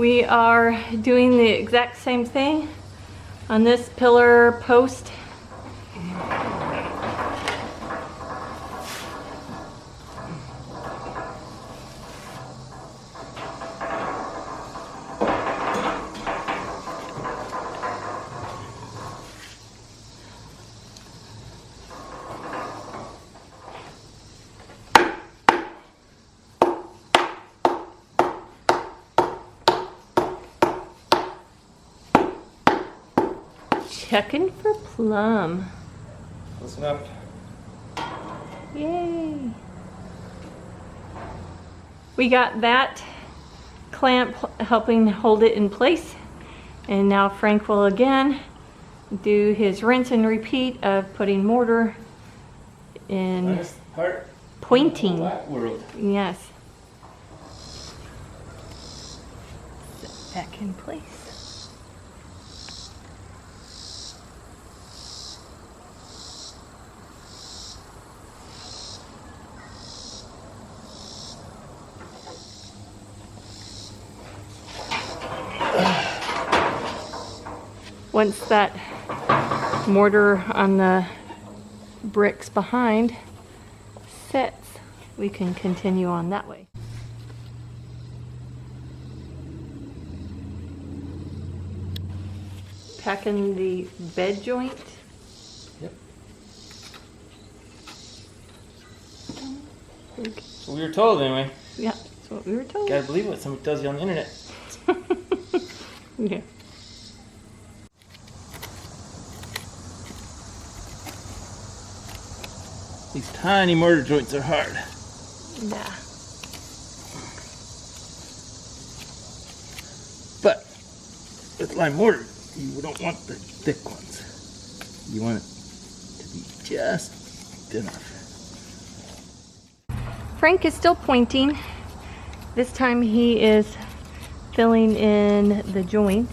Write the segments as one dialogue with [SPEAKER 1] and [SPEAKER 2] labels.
[SPEAKER 1] We are doing the exact same thing on this pillar post. Checking for plum.
[SPEAKER 2] Listen up.
[SPEAKER 1] Yay. We got that clamp helping hold it in place. And now Frank will again do his rinse and repeat of putting mortar in
[SPEAKER 2] Funnest part
[SPEAKER 1] pointing.
[SPEAKER 2] of the whole world.
[SPEAKER 1] Yes. Set back in place. Once that mortar on the bricks behind sets, we can continue on that way. Packing the bed joint.
[SPEAKER 2] Yep. So we were told anyway.
[SPEAKER 1] Yeah, that's what we were told.
[SPEAKER 2] Gotta believe what somebody tells you on the internet.
[SPEAKER 1] Yeah.
[SPEAKER 2] These tiny mortar joints are hard.
[SPEAKER 1] Yeah.
[SPEAKER 2] But with lime mortar, you don't want the thick ones. You want it to be just enough.
[SPEAKER 1] Frank is still pointing. This time he is filling in the joints.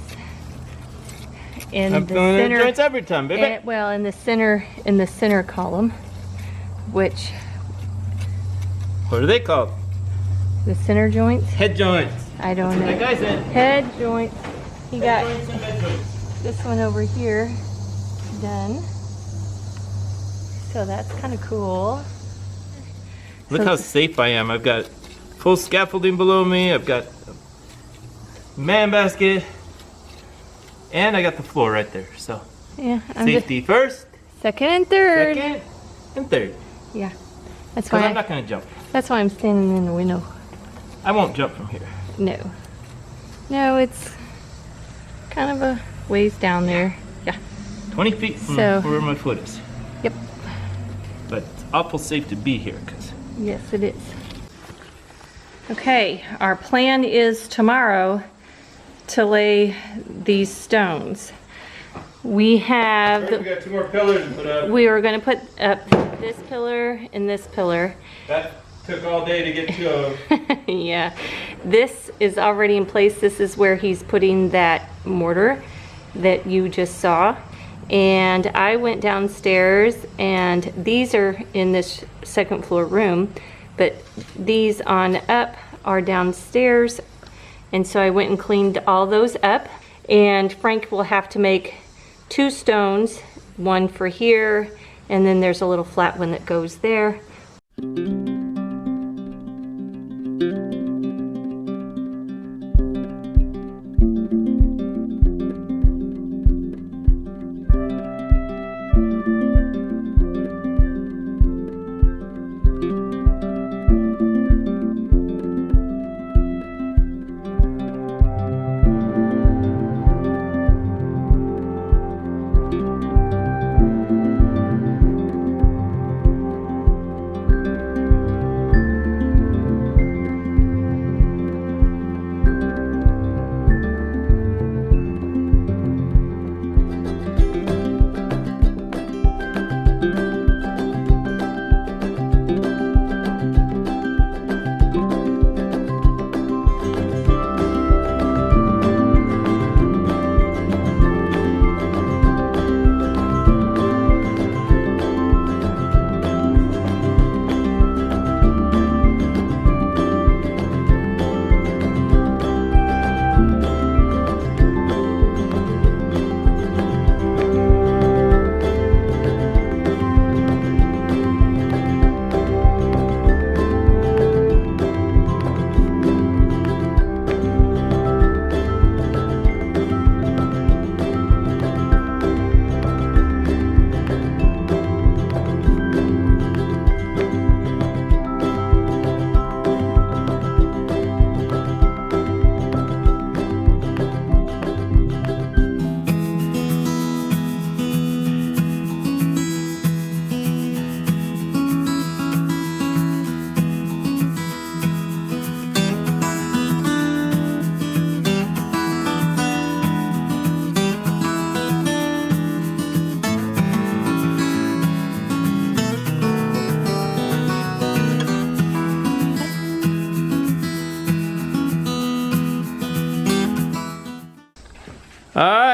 [SPEAKER 2] I'm filling in the joints every time, baby.
[SPEAKER 1] Well, in the center column, which
[SPEAKER 2] What are they called?
[SPEAKER 1] the center joints.
[SPEAKER 2] Head joints.
[SPEAKER 1] I don't know.
[SPEAKER 2] That guy said.
[SPEAKER 1] Head joints. He got
[SPEAKER 2] Head joints and bed joints.
[SPEAKER 1] this one over here done. So that's kind of cool.
[SPEAKER 2] Look how safe I am. I've got full scaffolding below me. I've got a man basket. And I got the floor right there. So
[SPEAKER 1] Yeah.
[SPEAKER 2] safety first,
[SPEAKER 1] Second and third.
[SPEAKER 2] second, and third.
[SPEAKER 1] Yeah. That's
[SPEAKER 2] Because
[SPEAKER 1] why.
[SPEAKER 2] I'm not going to jump.
[SPEAKER 1] That's why I'm standing in the window.
[SPEAKER 2] I won't jump from here.
[SPEAKER 1] No. No, it's kind of a ways down there. Yeah.
[SPEAKER 2] 20 feet from
[SPEAKER 1] So-
[SPEAKER 2] where my foot is.
[SPEAKER 1] Yep.
[SPEAKER 2] But it's awful safe to be here because
[SPEAKER 1] Yes, it is. Okay, our plan is tomorrow to lay these stones. We have,
[SPEAKER 2] we got 2 more pillars to put up.
[SPEAKER 1] we were gonna put up this pillar and this pillar.
[SPEAKER 2] That took all day to get 2 of them.
[SPEAKER 1] Yeah, this is already in place. This is where he's putting that mortar that you just saw. And I went downstairs, and these are in this second floor room, but these on up are downstairs. And so I went and cleaned all those up, and Frank will have to make 2 stones, one for here, and then there's a little flat one that goes there.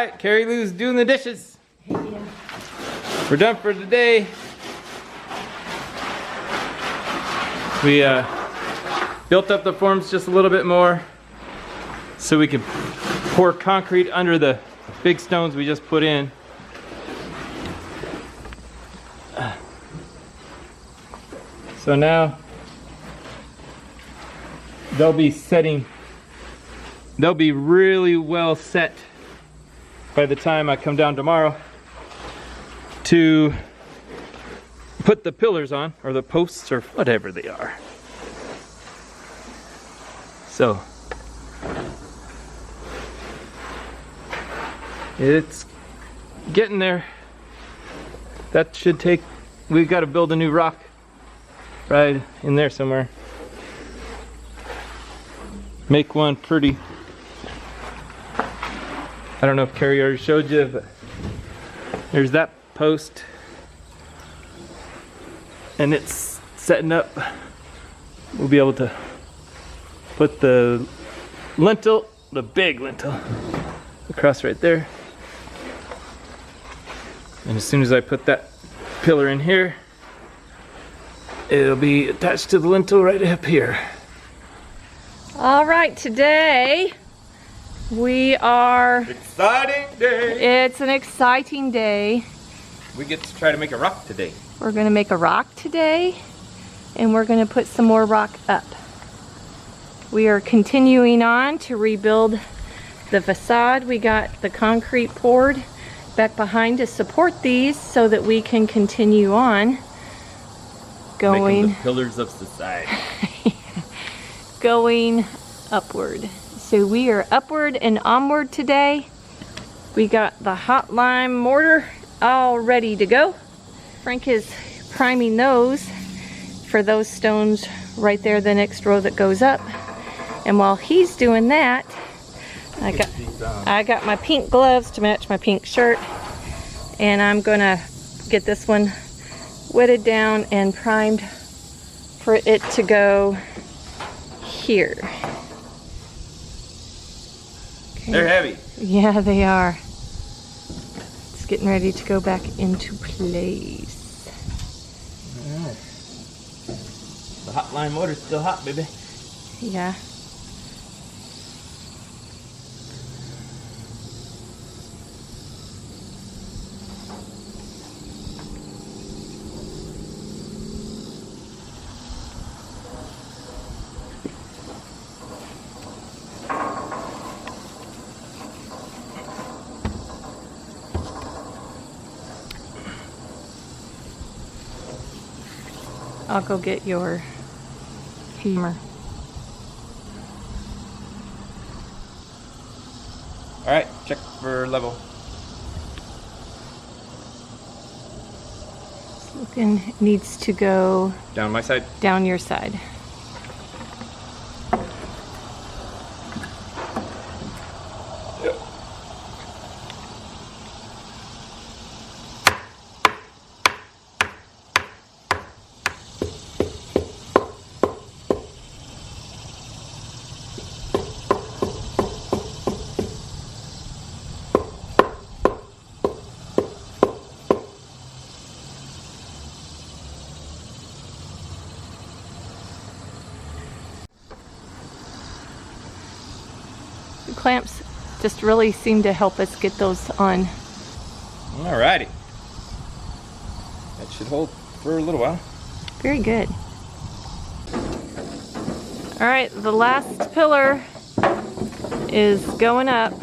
[SPEAKER 2] right, Carrie Lou's doing the dishes. We're done for today. We built up the forms just a little bit more so we can pour concrete under the big stones we just put in. So now they'll be really well set by the time I come down tomorrow to put the pillars on, or the posts, or whatever they are. So it's getting there. That should take, we've got to build a new rock right in there somewhere. Make one pretty. I don't know if Carrie already showed you, but there's that post. And it's setting up. We'll be able to put the lintel, the big lintel, across right there. And as soon as I put that pillar in here, it'll be attached to the lintel right up here.
[SPEAKER 1] All right, today we are...
[SPEAKER 2] Exciting day!
[SPEAKER 1] It's an exciting day.
[SPEAKER 2] We get to try to make a rock today.
[SPEAKER 1] We're gonna make a rock today, and we're gonna put some more rock up. We are continuing on to rebuild the facade. We got the concrete poured back behind to support these so that we can continue on going.
[SPEAKER 2] Making the pillars of society.
[SPEAKER 1] Going upward. So we are upward and onward today. We got the hot lime mortar all ready to go. Frank is priming those for those stones right there, the next row that goes up. And while he's doing that, I got my pink gloves to match my pink shirt, and I'm gonna get this one wetted down and primed for it to go here. Okay.
[SPEAKER 2] They're heavy.
[SPEAKER 1] Yeah, they are. It's getting ready to go back into place.
[SPEAKER 2] Alright. The hot lime mortar's still hot, baby.
[SPEAKER 1] Yeah. I'll go get your hammer.
[SPEAKER 2] Alright, check for level.
[SPEAKER 1] It's looking, needs to go
[SPEAKER 2] Down my side.
[SPEAKER 1] down your side.
[SPEAKER 2] Yep.
[SPEAKER 1] The clamps just really seem to help us get those on.
[SPEAKER 2] Alrighty. That should hold for a little while.
[SPEAKER 1] Very good. All right, the last pillar is going up.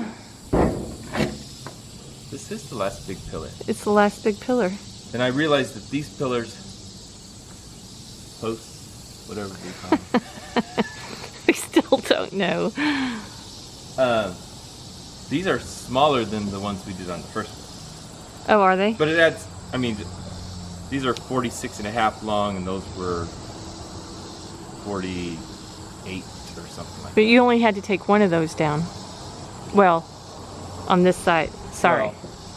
[SPEAKER 2] This is the last big pillar.
[SPEAKER 1] It's the last big pillar.
[SPEAKER 2] Then I realized that these pillars, posts, whatever they call them,
[SPEAKER 1] We still don't know.
[SPEAKER 2] these are smaller than the ones we did on the first one.
[SPEAKER 1] Oh, are they?
[SPEAKER 2] But it adds, I mean, these are 46.5 long and those were 48 or something like
[SPEAKER 1] But you only had to take one of those down. Well, on this side. Sorry.
[SPEAKER 2] Well,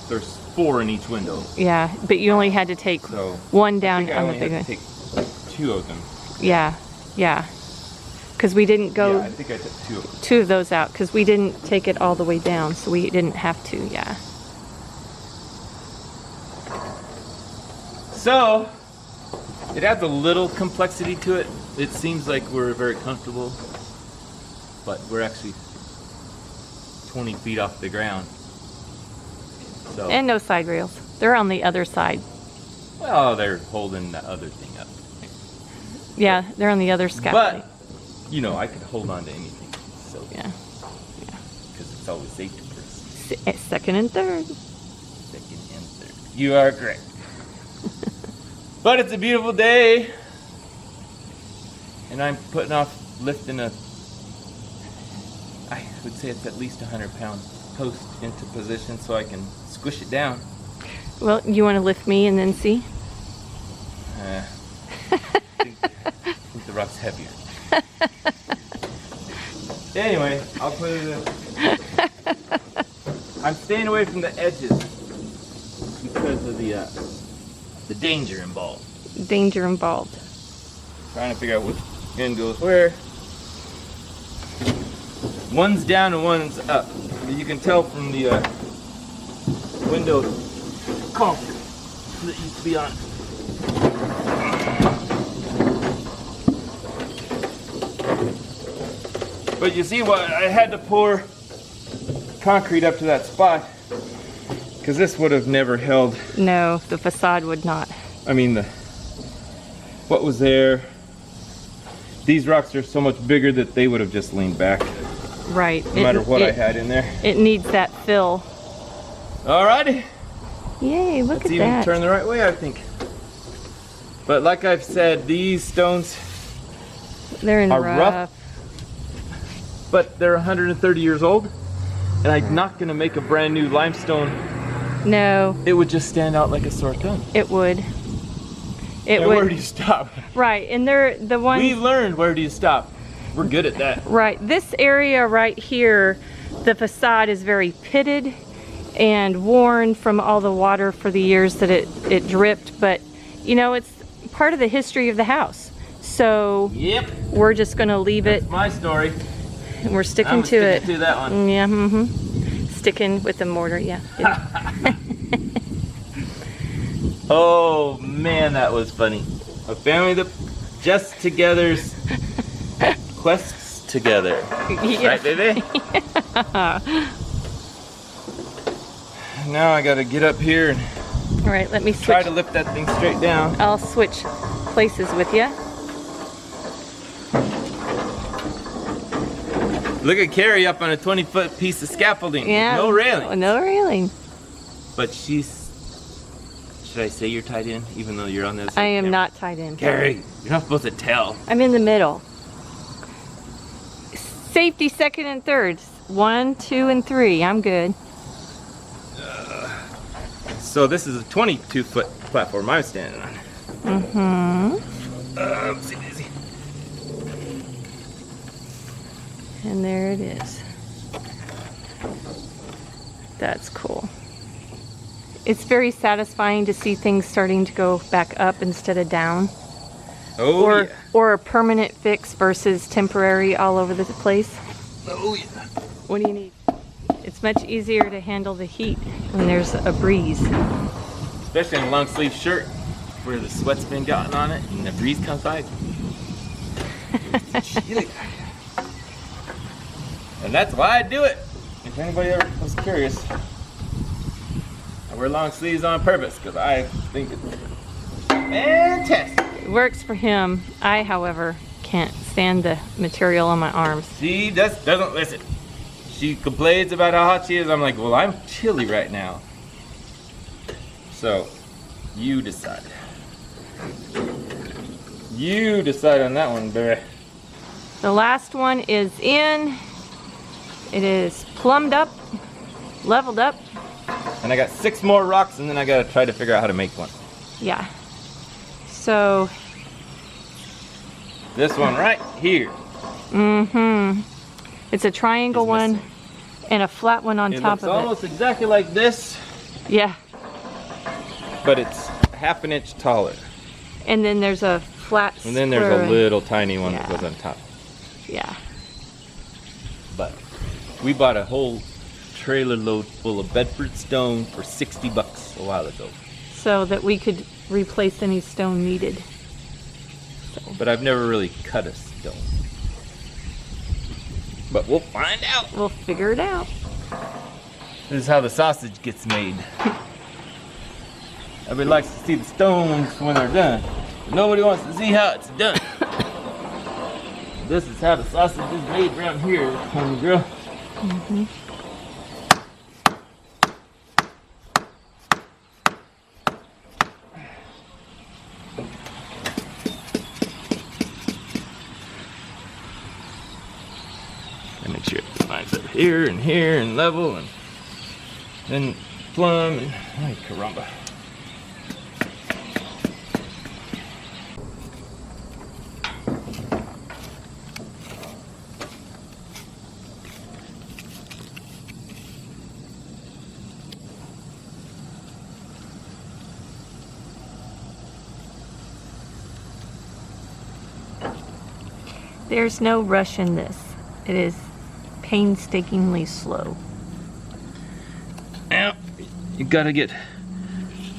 [SPEAKER 2] there's 4 in each window.
[SPEAKER 1] Yeah, but you only had to take
[SPEAKER 2] So
[SPEAKER 1] one
[SPEAKER 2] I
[SPEAKER 1] down
[SPEAKER 2] think I
[SPEAKER 1] on the
[SPEAKER 2] only
[SPEAKER 1] big
[SPEAKER 2] had
[SPEAKER 1] one.
[SPEAKER 2] to take 2 of them.
[SPEAKER 1] Yeah, yeah. Because we didn't go
[SPEAKER 2] Yeah, I think I took 2 of them.
[SPEAKER 1] 2 of those out because we didn't take it all the way down, so we didn't have to. Yeah.
[SPEAKER 2] So, it adds a little complexity to it. It seems like we're very comfortable, but we're actually 20 feet off the ground. So,
[SPEAKER 1] And no side rails. They're on the other side.
[SPEAKER 2] well, they're holding the other thing up.
[SPEAKER 1] Yeah, they're on the other scaffolding.
[SPEAKER 2] But, you know, I could hold on to anything. So,
[SPEAKER 1] Yeah.
[SPEAKER 2] because it's always safety first.
[SPEAKER 1] Second and third.
[SPEAKER 2] Second and third. You are correct. But it's a beautiful day. And I'm putting off lifting I would say it's at least 100-pound post into position so I can squish it down.
[SPEAKER 1] Well, you want to lift me and then see?
[SPEAKER 2] I think the rock's heavier. Anyway, I'll put it in. I'm staying away from the edges because of the danger involved.
[SPEAKER 1] Danger involved.
[SPEAKER 2] Trying to figure out which end goes where. One's down and one's up. You can tell from the window concrete that used to be on. But you see what, I had to pour concrete up to that spot because this would have never held.
[SPEAKER 1] No, the facade would not.
[SPEAKER 2] I mean, what was there? These rocks are so much bigger that they would have just leaned back.
[SPEAKER 1] Right.
[SPEAKER 2] No matter what I had in there.
[SPEAKER 1] It needs that fill.
[SPEAKER 2] Alrighty.
[SPEAKER 1] Yay, look
[SPEAKER 2] Let's
[SPEAKER 1] at
[SPEAKER 2] even
[SPEAKER 1] that.
[SPEAKER 2] turn the right way, I think. But like I've said, these stones
[SPEAKER 1] They're in
[SPEAKER 2] are
[SPEAKER 1] rough.
[SPEAKER 2] rough. But they're 130 years old. And I'm not going to make a brand new limestone.
[SPEAKER 1] No,
[SPEAKER 2] It would just stand out like a sore thumb.
[SPEAKER 1] it would. It
[SPEAKER 2] And
[SPEAKER 1] would.
[SPEAKER 2] where do you stop?
[SPEAKER 1] Right, and they're the ones.
[SPEAKER 2] We learned where do you stop. We're good at that.
[SPEAKER 1] Right, this area right here, the facade is very pitted and worn from all the water for the years that it dripped. But you know, it's part of the history of the house. So
[SPEAKER 2] Yep.
[SPEAKER 1] we're just going to leave it.
[SPEAKER 2] That's my story.
[SPEAKER 1] And we're sticking
[SPEAKER 2] I'm
[SPEAKER 1] to it.
[SPEAKER 2] sticking to that one.
[SPEAKER 1] Yeah, sticking with the mortar, yeah.
[SPEAKER 2] Oh man, that was funny. A family that just together's quests together.
[SPEAKER 1] Yeah.
[SPEAKER 2] Right, baby? Now I gotta get up here and
[SPEAKER 1] All right, let me
[SPEAKER 2] try
[SPEAKER 1] switch.
[SPEAKER 2] to lift that thing straight down.
[SPEAKER 1] I'll switch places with you.
[SPEAKER 2] Look at Carrie up on a 20-foot piece of scaffolding.
[SPEAKER 1] Yeah.
[SPEAKER 2] No railing.
[SPEAKER 1] No railing.
[SPEAKER 2] But she's... Should I say you're tied in, even though you're on this?
[SPEAKER 1] I am not tied in.
[SPEAKER 2] Carrie, you're not supposed to tell.
[SPEAKER 1] I'm in the middle. Safety second and third. 1, 2, and 3. I'm good.
[SPEAKER 2] So this is a 22-foot platform I'm standing on. Oopsie daisy.
[SPEAKER 1] And there it is. That's cool. It's very satisfying to see things starting to go back up instead of down.
[SPEAKER 2] Oh, yeah.
[SPEAKER 1] Or a permanent fix versus temporary all over the place.
[SPEAKER 2] Oh, yeah.
[SPEAKER 1] What do you need? It's much easier to handle the heat when there's a breeze.
[SPEAKER 2] Especially in a long sleeve shirt where the sweat's been gotten on it and the breeze comes by. It's chilly. And that's why I do it. If anybody ever was curious, I wear long sleeves on purpose because I think it's fantastic.
[SPEAKER 1] It works for him. I, however, can't stand the material on my arms.
[SPEAKER 2] She just doesn't listen. She complains about how hot she is. I'm like, well, I'm chilly right now. So, you decide. You decide on that one, baby.
[SPEAKER 1] The last one is in. It is plumbed up, leveled up.
[SPEAKER 2] And I got 6 more rocks, and then I gotta try to figure out how to make one.
[SPEAKER 1] Yeah. So,
[SPEAKER 2] This one right here.
[SPEAKER 1] it's a triangle
[SPEAKER 2] Is
[SPEAKER 1] one
[SPEAKER 2] missing.
[SPEAKER 1] and a flat one on
[SPEAKER 2] It
[SPEAKER 1] top
[SPEAKER 2] looks
[SPEAKER 1] of
[SPEAKER 2] almost exactly like this,
[SPEAKER 1] it. Yeah.
[SPEAKER 2] but it's half an inch taller.
[SPEAKER 1] And then there's a flat
[SPEAKER 2] And then there's
[SPEAKER 1] square
[SPEAKER 2] a
[SPEAKER 1] one.
[SPEAKER 2] little tiny one that
[SPEAKER 1] Yeah.
[SPEAKER 2] goes on top.
[SPEAKER 1] Yeah.
[SPEAKER 2] But we bought a whole trailer load full of Bedford stone for $60 a while ago.
[SPEAKER 1] So that we could replace any stone needed.
[SPEAKER 2] But I've never really cut a stone. But we'll find out.
[SPEAKER 1] We'll figure it out.
[SPEAKER 2] This is how the sausage gets made. Everybody likes to see the stones when they're done. But nobody wants to see how it's done. This is how the sausage is made around here, homie girl.
[SPEAKER 1] Mm-hmm.
[SPEAKER 2] And make sure it lines up here and level and then plumb and ay caramba.
[SPEAKER 1] There's no rush in this. It is painstakingly slow.
[SPEAKER 2] Now, you gotta get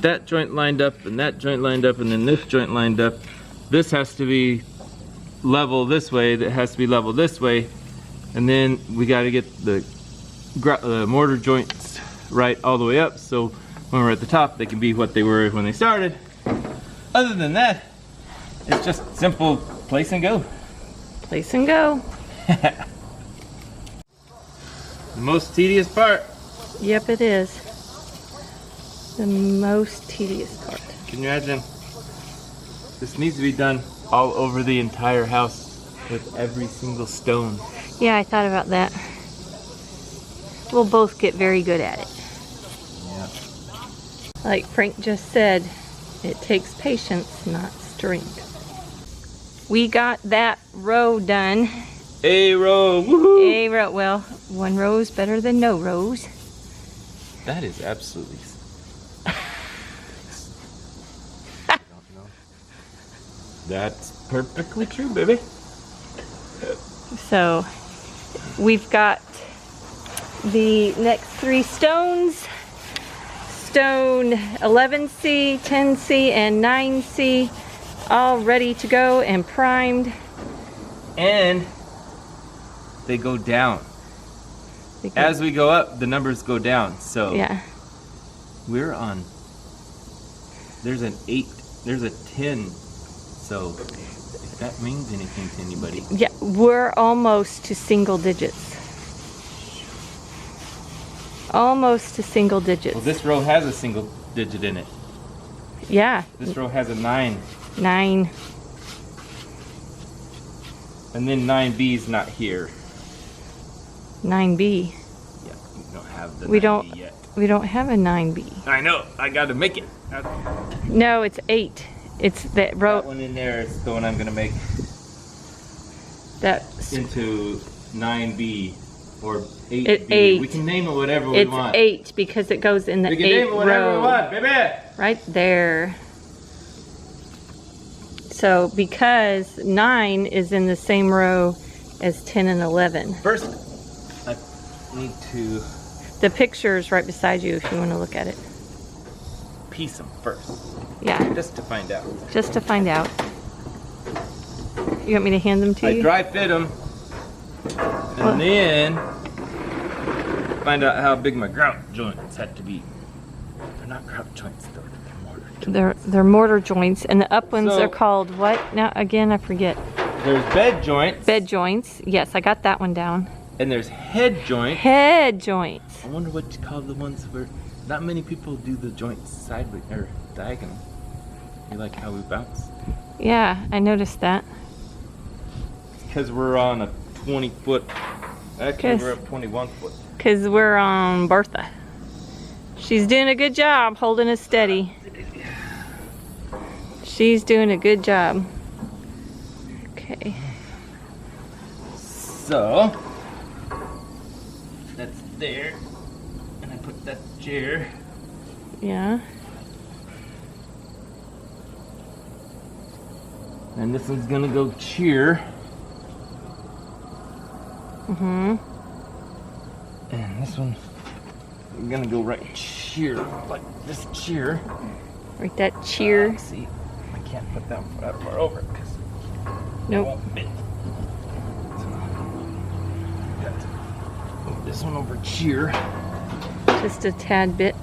[SPEAKER 2] that joint lined up and that joint lined up and then this joint lined up. This has to be level this way, that has to be level this way. And then we gotta get the mortar joints right all the way up so when we're at the top, they can be what they were when they started. Other than that, it's just simple place and go.
[SPEAKER 1] Place and go.
[SPEAKER 2] The most tedious part.
[SPEAKER 1] Yep, it is. The most tedious part.
[SPEAKER 2] Can you imagine? This needs to be done all over the entire house with every single stone.
[SPEAKER 1] Yeah, I thought about that. We'll both get very good at it.
[SPEAKER 2] Yeah.
[SPEAKER 1] Like Frank just said, it takes patience, not strength. We got that row done.
[SPEAKER 2] A row, woohoo!
[SPEAKER 1] A row, well, one row is better than no rows.
[SPEAKER 2] That is absolutely. I don't know. That's perfectly true, baby.
[SPEAKER 1] So, we've got the next three stones. Stone 11C, 10C, and 9C. All ready to go and primed.
[SPEAKER 2] And they go down. As we go up, the numbers go down. So
[SPEAKER 1] yeah,
[SPEAKER 2] we're on. There's an 8. There's a 10. So if that means anything to anybody.
[SPEAKER 1] yeah, we're almost to single digits. Almost to single digits.
[SPEAKER 2] Well, this row has a single digit in it.
[SPEAKER 1] Yeah.
[SPEAKER 2] This row has a 9.
[SPEAKER 1] 9.
[SPEAKER 2] And then 9B is not here.
[SPEAKER 1] 9B.
[SPEAKER 2] Yeah, we don't have the
[SPEAKER 1] We
[SPEAKER 2] 9B
[SPEAKER 1] don't.
[SPEAKER 2] yet.
[SPEAKER 1] We don't have a 9B.
[SPEAKER 2] I know. I got to make it.
[SPEAKER 1] No, it's 8. It's that row.
[SPEAKER 2] That one in there is the one I'm going to make
[SPEAKER 1] That's.
[SPEAKER 2] into 9B or 8B.
[SPEAKER 1] It's 8.
[SPEAKER 2] We can name it whatever we
[SPEAKER 1] It's
[SPEAKER 2] want.
[SPEAKER 1] 8 because it goes in the
[SPEAKER 2] We can
[SPEAKER 1] 8th
[SPEAKER 2] name it whatever
[SPEAKER 1] row.
[SPEAKER 2] we want, baby.
[SPEAKER 1] Right there. So because 9 is in the same row as 10 and 11.
[SPEAKER 2] First, I need to
[SPEAKER 1] The picture's right beside you if you want to look at it.
[SPEAKER 2] piece them first,
[SPEAKER 1] Yeah,
[SPEAKER 2] just to find out.
[SPEAKER 1] just to find out. You want me to hand them to
[SPEAKER 2] I
[SPEAKER 1] you?
[SPEAKER 2] dry fit them, and
[SPEAKER 1] What?
[SPEAKER 2] then find out how big my grout joints had to be. They're not grout joints though, they're mortar joints.
[SPEAKER 1] They're mortar joints, and the up ones
[SPEAKER 2] So-
[SPEAKER 1] are called what? Now again, I forget.
[SPEAKER 2] There's bed joints.
[SPEAKER 1] Bed joints. Yes, I got that one down.
[SPEAKER 2] And there's head joints.
[SPEAKER 1] Head joints.
[SPEAKER 2] I wonder what you call the ones where not many people do the joints sideways or diagonal. You like how we bounce?
[SPEAKER 1] Yeah, I noticed that.
[SPEAKER 2] Because we're on a 20-foot. Actually,
[SPEAKER 1] Yes.
[SPEAKER 2] we're up 21 foot.
[SPEAKER 1] Because we're on Bertha. She's doing a good job holding us steady. She's doing a good job. Okay.
[SPEAKER 2] So, that's there. And I put that chair.
[SPEAKER 1] Yeah.
[SPEAKER 2] And this one's gonna go cheer.
[SPEAKER 1] Mm-hmm.
[SPEAKER 2] And this one, I'm gonna go right here, like this chair.
[SPEAKER 1] Right, that cheer.
[SPEAKER 2] See, I can't put that far over because
[SPEAKER 1] Nope.
[SPEAKER 2] it won't fit. So, got to move this one over here.
[SPEAKER 1] Just a tad bit.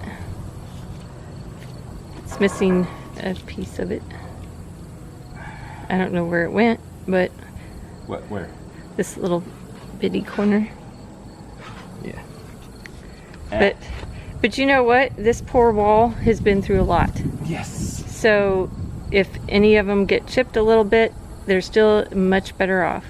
[SPEAKER 1] It's missing a piece of it. I don't know where it went, but
[SPEAKER 2] What? Where?
[SPEAKER 1] this little bitty corner.
[SPEAKER 2] Yeah.
[SPEAKER 1] But you know what? This poor wall has been through a lot.
[SPEAKER 2] Yes.
[SPEAKER 1] So if any of them get chipped a little bit, they're still much better off.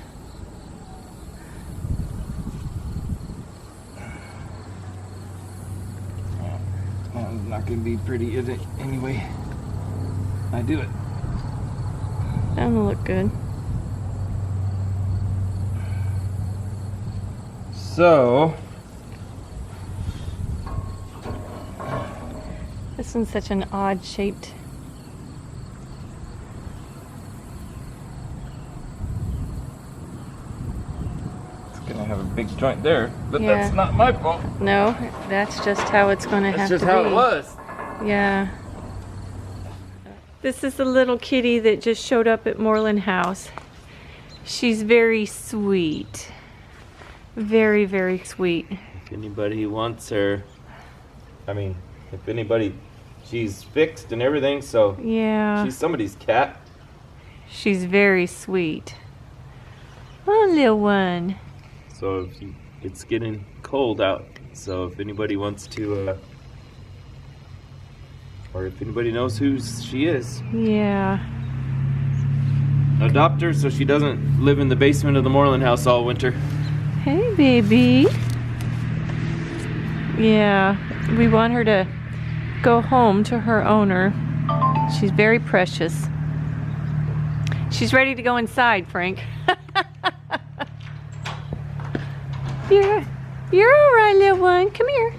[SPEAKER 2] Well, it's not gonna be pretty, is it? Anyway, I do it.
[SPEAKER 1] That don't look good.
[SPEAKER 2] So,
[SPEAKER 1] This one's such an odd shaped.
[SPEAKER 2] it's gonna have a big joint there, but
[SPEAKER 1] Yeah.
[SPEAKER 2] that's not my fault.
[SPEAKER 1] No, that's just how it's going to
[SPEAKER 2] That's
[SPEAKER 1] have
[SPEAKER 2] just
[SPEAKER 1] to
[SPEAKER 2] how
[SPEAKER 1] be.
[SPEAKER 2] it was.
[SPEAKER 1] Yeah. This is the little kitty that just showed up at Mooreland House. She's very sweet. Very, very sweet.
[SPEAKER 2] If anybody wants her, I mean, if anybody, she's fixed and everything, so
[SPEAKER 1] Yeah.
[SPEAKER 2] she's somebody's cat.
[SPEAKER 1] She's very sweet. Oh, little one.
[SPEAKER 2] So it's getting cold out. So if anybody wants to, or if anybody knows who she is,
[SPEAKER 1] Yeah.
[SPEAKER 2] adopt her so she doesn't live in the basement of the Mooreland House all winter.
[SPEAKER 1] Hey, baby. Yeah, we want her to go home to her owner. She's very precious. She's ready to go inside, Frank. You're all right, little one. Come here.